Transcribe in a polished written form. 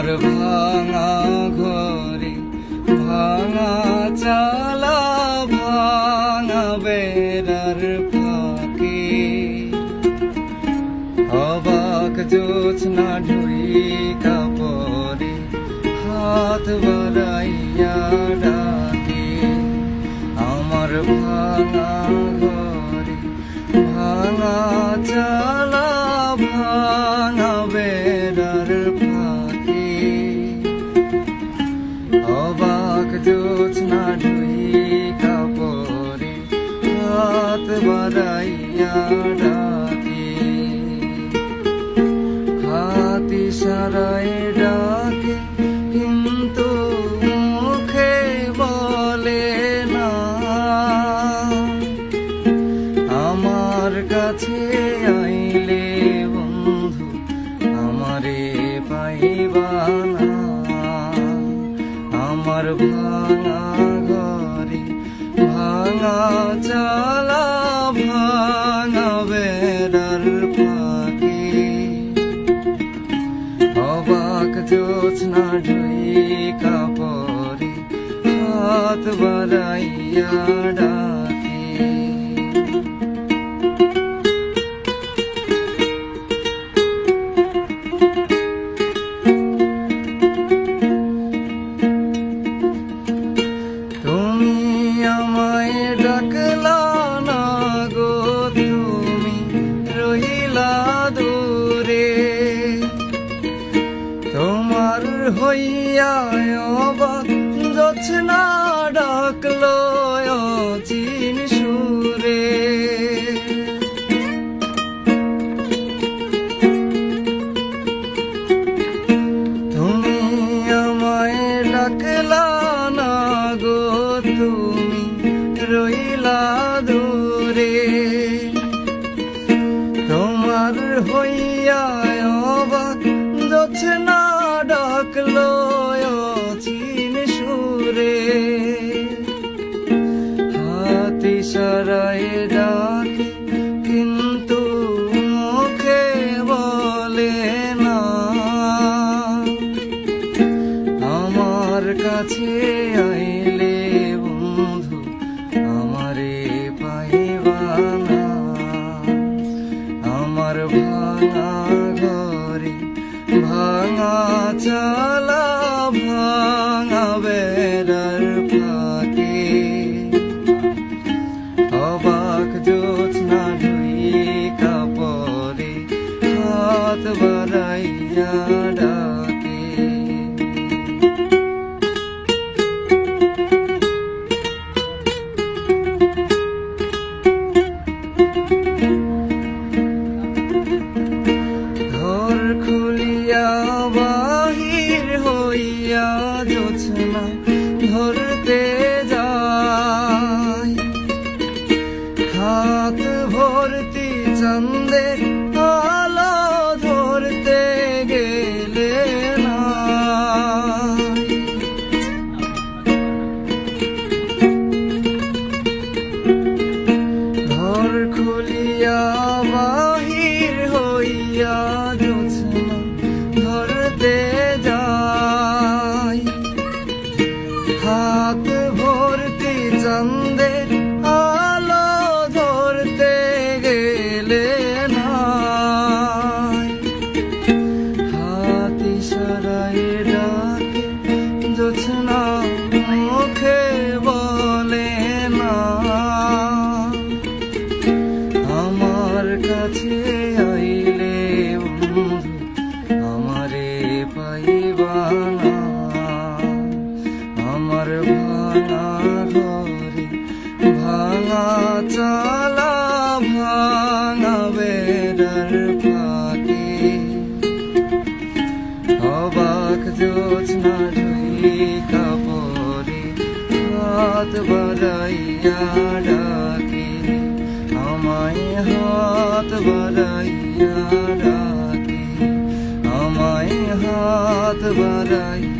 আমার ভাঙা ঘরে ভাঙা চালা ভাঙা বেড়ার ফাঁকে অবাক জোছনা ঢুইকা পরে হাত বাড়াইয়া ডাকে আমার ভাঙা ঘরে ভাঙা চালা ভাঙা বেড়ার ফাঁকে অবাক জোছনা ঢুইকা পরে হাত বাড়াইয়া ডাকে হাত ইশারায় ডাকে কিন্তু মুখে বলে না আমার কাছে আইলে বন্ধু আমারে পাইবা না আমার ভাঙা ঘরে ভাঙা চালা ভাঙা বেড়ার ফাঁকে অবাক জোছনা ঢুইকা পরে হাত বাড়াইয়া ডাকে তুমি আমায় ডাকলা না গো তুমি রহিলা দূরে তোমার হইয়া অবাক জোছনা ডাকলো অচিন সুরে তুমি আমায় ডাকলা না গো তুমি রইলা দূরে তোমার হইয়া অবাক জোছনা ডাকলো অচিন সুরে হাত ইশারায় ডাকে কিন্তু মুখে বলে না আমার কাছে আইলে বন্ধু আমারে পাইবা না আমার ভাঙা ঘরে ভাঙা চালা ভাঙা বেড়ার ফাঁকে অবাক জোছনা ঢুইকা পরে হাত বাড়াইয়া ডাকে ঘর খুলিয়া বাহির হইয়া জোছনা ধরতে যায় হাত ভর্তি চাঁদের আলো ধরতে গেলে না ঘর খুলিয়া বাহির হইয়া জোছনা ধরতে যায় হাত ভর্তি চাঁদের আলো ধরতে গেলে না হাত ইশারায় ডাকে জোছনা মুখে বলে না আমার কাছে আইলে বন্ধু আমারে পাইবা না আমার ভাঙা ঘরে ভাঙা চালা ভাঙা বেড়ার ফাঁকে অবাক জোছনা ঢুইকা পরে হাত বাড়াইয়া ডাকে আমায় হাত বাড়াইয়া ডাকে আমায় হাত বাড়াইয়া